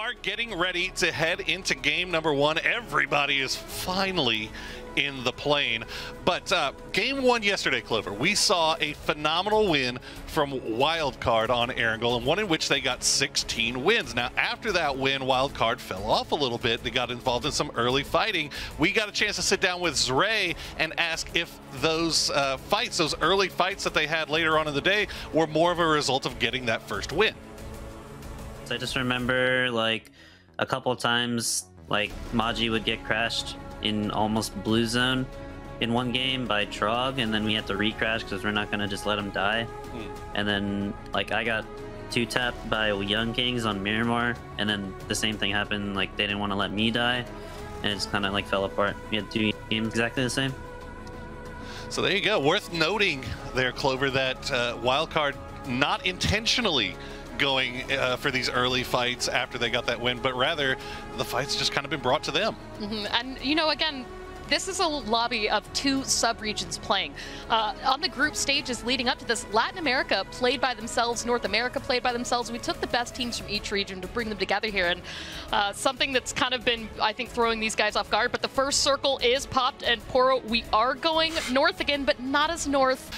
are getting ready to head into game number 1. Everybody is finally in the plane. But game 1 yesterday, Clover, we saw a phenomenal win from Wildcard on Erangel, and one in which they got 16 wins. Now, after that win, Wildcard fell off a little bit. They got involved in some early fighting. We got a chance to sit down with Zray and ask if those fights, those early fights that they had later on in the day, were more of a result of getting that first win. So I just remember, like, a couple of times, like, Maji would get crashed in almost blue zone in one game by Trog, and then we had to recrash because we're not going to just let him die. And then, like, I got 2-tapped by Young Kings on Miramar, and then the same thing happened, like, they didn't want to let me die, and it just kind of, like, fell apart. We had 2 games exactly the same. So there you go. Worth noting there, Clover, that Wildcard not intentionally going for these early fights after they got that win, but rather the fights just kind of been brought to them. And, you know, again, this is a lobby of 2 sub-regions playing. On the group stages leading up to this, Latin America played by themselves, North America played by themselves. We took the best teams from each region to bring them together here, and something that's kind of been, I think, throwing these guys off guard. But the first circle is popped, and Poro, we are going north again, but not as north.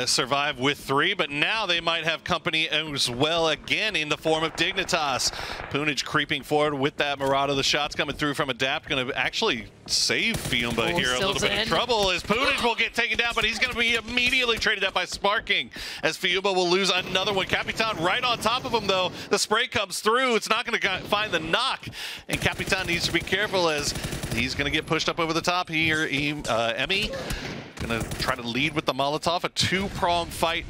Survive with 3, but now they might have company as well again in the form of Dignitas. Poonage creeping forward with that Murata. The shots coming through from Adapt, going to actually save Fiumba here. A little bit of trouble as Poonage will get taken down, but he's going to be immediately traded out by Sparking as Fiumba will lose another one. Capitan right on top of him, though. The spray comes through. It's not going to find the knock, and Capitan needs to be careful as he's going to get pushed up over the top here. Emmy gonna try to lead with the Molotov, a 2-pronged fight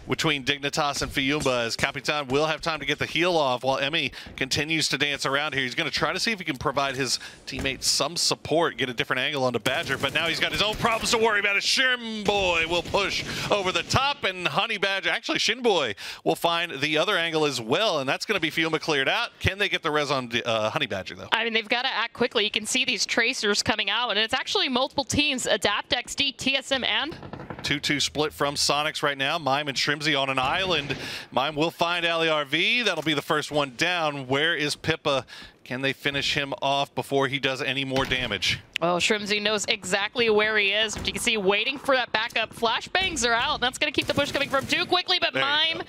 between Dignitas and Fiumba as Capitan will have time to get the heal off while Emmy continues to dance around here. He's going to try to see if he can provide his teammates some support, get a different angle onto Badger, but now he's got his own problems to worry about. A Shinboy will push over the top, and Honey Badger, actually Shinboy, will find the other angle as well, and that's going to be Fiumba cleared out. Can they get the res on Honey Badger, though? I mean, they've got to act quickly. You can see these tracers coming out, and it's actually multiple teams, Adapt, XD, TSM, and 2-2 split from Sonics right now. Mime and Shrimsy on an island. Mime will find ALOW. That'll be the first one down. Where is Pippa? Can they finish him off before he does any more damage? Well, Shrimsy knows exactly where he is. But you can see waiting for that backup. Flashbangs are out. That's going to keep the push coming from too quickly, but Mime,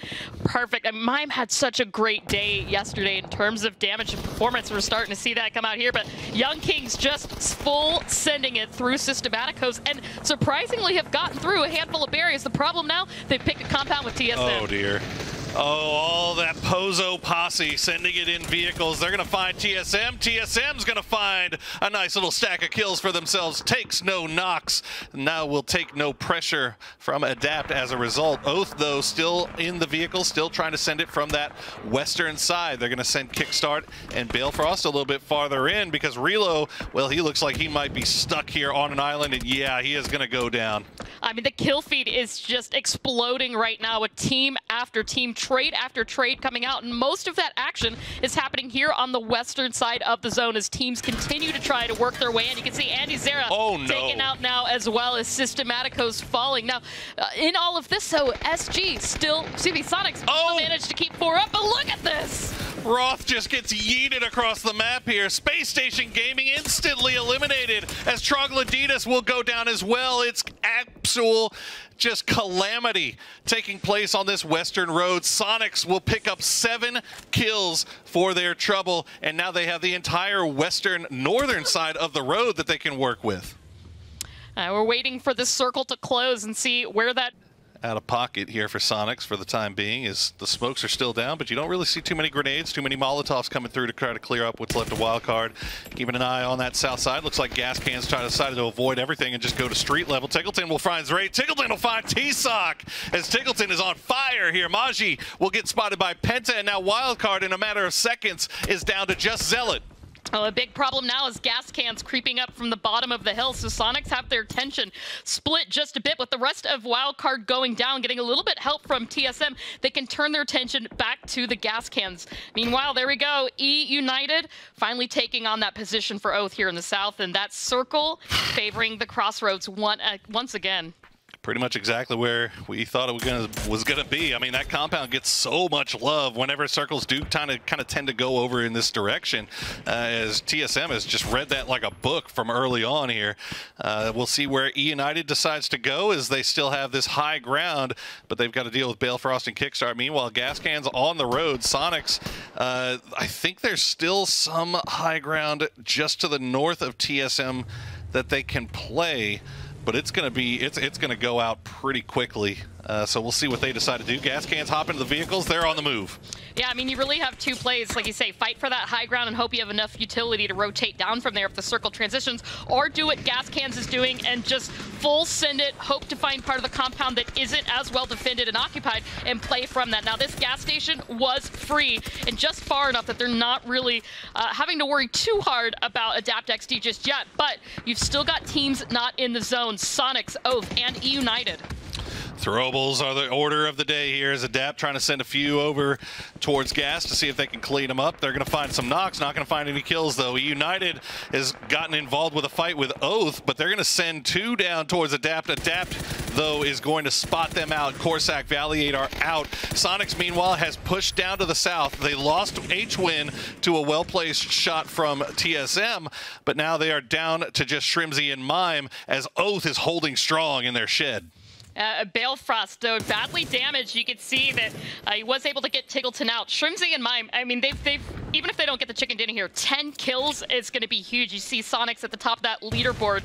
perfect. And Mime had such a great day yesterday in terms of damage and performance. We're starting to see that come out here, but Young Kings just full sending it through Systematicos and surprisingly have gotten through a handful of barriers. The problem now, they picked a compound with TSM. Oh, dear. Oh, all that Pozo posse sending it in vehicles. They're going to find TSM. TSM's going to find a nice little stack of kills for themselves. Takes no knocks. Now will take no pressure from Adapt as a result. Oath, though, still in the vehicle, still trying to send it from that western side. They're going to send Kickstart and Balefrost a little bit farther in because Relo, well, he looks like he might be stuck here on an island, and yeah, he is going to go down. I mean, the kill feed is just exploding right now with team after team, trade after trade coming out, and most of that action is happening here on the western side of the zone as teams continue to try to work their way in. You can see Andy Zera taken out now, as well as Systematicos falling. Now, in all of this, though, SG still, Sonics still managed to keep 4 up, but look at this! Roth just gets yeeted across the map here. Space Station Gaming instantly eliminated as Trogloditas will go down as well. It's actual just calamity taking place on this western road. Sonics will pick up 7 kills for their trouble, and now they have the entire western northern side of the road that they can work with. We're waiting for this circle to close and see where that out of pocket here for Sonics for the time being is the smokes are still down, but you don't really see too many grenades, too many Molotovs coming through to try to clear up what's left of Wildcard. Keeping an eye on that south side. Looks like gas cans decided to avoid everything and just go to street level. Tickleton will find Zray. Tickleton will find T-Sock as Tickleton is on fire here. Maji will get spotted by Penta, and now Wildcard in a matter of seconds is down to just Zealot. Oh, a big problem now is gas cans creeping up from the bottom of the hill, so Sonics have their attention split just a bit with the rest of Wildcard going down, getting a little bit help from TSM. They can turn their attention back to the gas cans. Meanwhile, there we go. E United finally taking on that position for Oath here in the south, and that circle favoring the Crossroads once again. pretty much exactly where we thought it was gonna be. I mean, that compound gets so much love whenever circles do kind of tend to go over in this direction, as TSM has just read that like a book from early on here. We'll see where E United decides to go, as they still have this high ground, but they've got to deal with Balefrost and Kickstart. Meanwhile, Gas Cans on the road. Sonics, I think there's still some high ground just to the north of TSM that they can play, but it's going to go out pretty quickly. So we'll see what they decide to do. Gas Cans hop into the vehicles. They're on the move. Yeah, I mean, you really have two plays. Like you say, fight for that high ground and hope you have enough utility to rotate down from there if the circle transitions, or do what Gas Cans is doing and just full send it, hope to find part of the compound that isn't as well defended and occupied, and play from that. Now, this gas station was free and just far enough that they're not really having to worry too hard about Adapt XD just yet, but you've still got teams not in the zone. Sonics, Oath, and E United. Throwables are the order of the day here, as Adapt trying to send a few over towards Gas to see if they can clean them up. They're going to find some knocks, not going to find any kills, though. United has gotten involved with a fight with Oath, but they're going to send 2 down towards Adapt. Adapt, though, is going to spot them out. Corsac, Valiate are out. Sonics, meanwhile, has pushed down to the south. They lost H-Win to a well-placed shot from TSM, but now they are down to just Shrimzy and Mime, as Oath is holding strong in their shed. Balefrost, though, badly damaged. You could see that he was able to get Tiggleton out. Shrimzy and Mime, I mean, they've even if they don't get the chicken dinner here, 10 kills is going to be huge. You see Sonics at the top of that leaderboard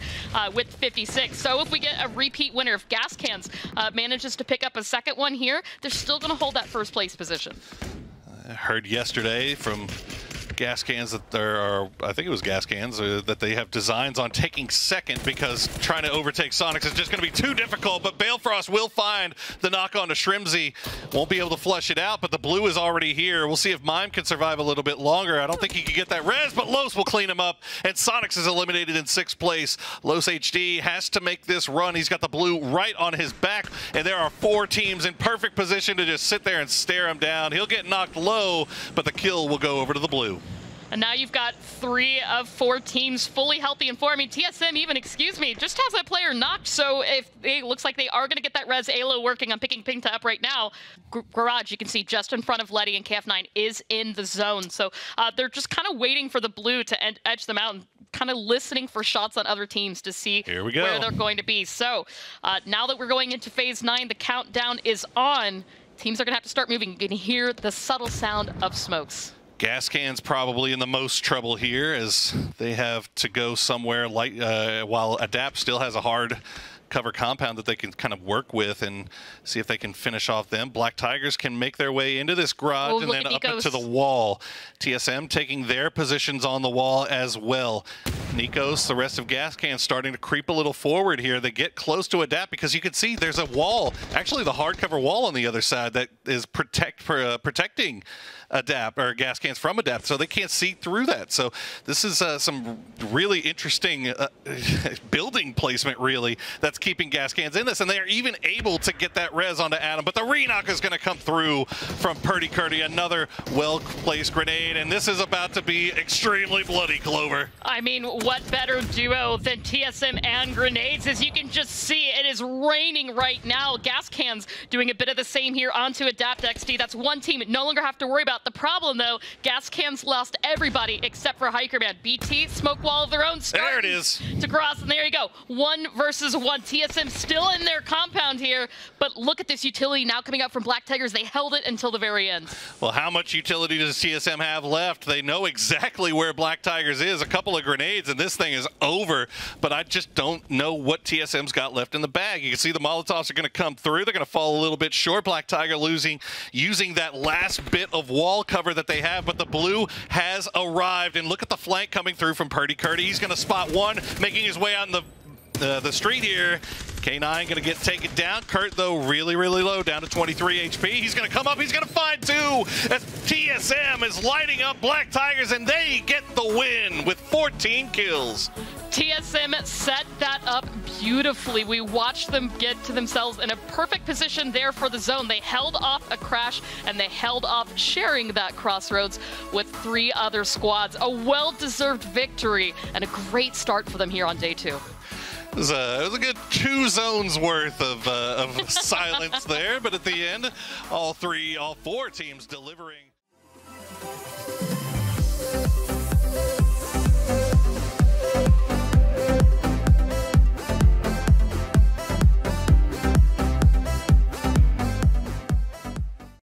with 56. So if we get a repeat winner, if Gas Cans manages to pick up a second one here, they're still going to hold that first place position. I heard yesterday from Gas Cans that there are, I think it was Gas Cans, that they have designs on taking second because trying to overtake Sonics is just going to be too difficult. But Balefrost will find the knock on to Shrimzy. Won't be able to flush it out, but the blue is already here. We'll see if Mime can survive a little bit longer. I don't think he can get that res, but Los will clean him up, and Sonics is eliminated in 6th place. Los HD has to make this run. He's got the blue right on his back, and there are 4 teams in perfect position to just sit there and stare him down. He'll get knocked low, but the kill will go over to the blue. And now you've got 3 of 4 teams fully healthy and 4. I mean, TSM even, excuse me, just has a player knocked. So if it looks like they are going to get that res, ALOW working on picking Penta up right now. Garage, you can see just in front of Letty, and KF9 is in the zone. So they're just kind of waiting for the blue to edge them out and kind of listening for shots on other teams to see where they're going to be. So now that we're going into phase 9, the countdown is on. Teams are going to have to start moving. You can hear the subtle sound of smokes. Gas Cans probably in the most trouble here, as they have to go somewhere light, while Adapt still has a hard cover compound that they can kind of work with and see if they can finish off them. Black Tigers can make their way into this garage and then up into the wall. TSM taking their positions on the wall as well. Nikos, the rest of Gas Cans starting to creep a little forward here. They get close to Adapt because you can see there's a wall, actually the hardcover wall on the other side that is protecting Adapt, or Gas Cans from Adapt, so they can't see through that. So this is some really interesting building placement, really, that's keeping Gas Cans in this, and they are even able to get that res onto Adam, but the re-knock is going to come through from Purdy. Another well-placed grenade, and this is about to be extremely bloody, Clover. I mean, what better duo than TSM and grenades? As you can just see, it is raining right now. Gas Cans doing a bit of the same here onto Adapt XD. That's one team no longer have to worry about. The problem, though, Gas Cans lost everybody except for Hikerman. BT, smoke wall of their own. There it is. To cross, and there you go. 1 versus 1. TSM still in their compound here, but look at this utility now coming up from Black Tigers. They held it until the very end. Well, how much utility does TSM have left? They know exactly where Black Tigers is. A couple of grenades, and this thing is over, but I just don't know what TSM's got left in the bag. You can see the Molotovs are going to come through. They're going to fall a little bit short. Black Tiger using that last bit of wall cover that they have, but the blue has arrived, and look at the flank coming through from Purdy. He's going to spot one, making his way on the street here. K9 going to get taken down. Kurt, though, really, really low, down to 23 HP. He's going to come up. He's going to find 2 as TSM is lighting up Black Tigers, and they get the win with 14 kills. TSM set that up beautifully. We watched them get to themselves in a perfect position there for the zone. They held off a crash, and they held off sharing that crossroads with 3 other squads. A well-deserved victory and a great start for them here on day 2. It was a good 2 zones worth of silence there, but at the end, all 4 teams delivering.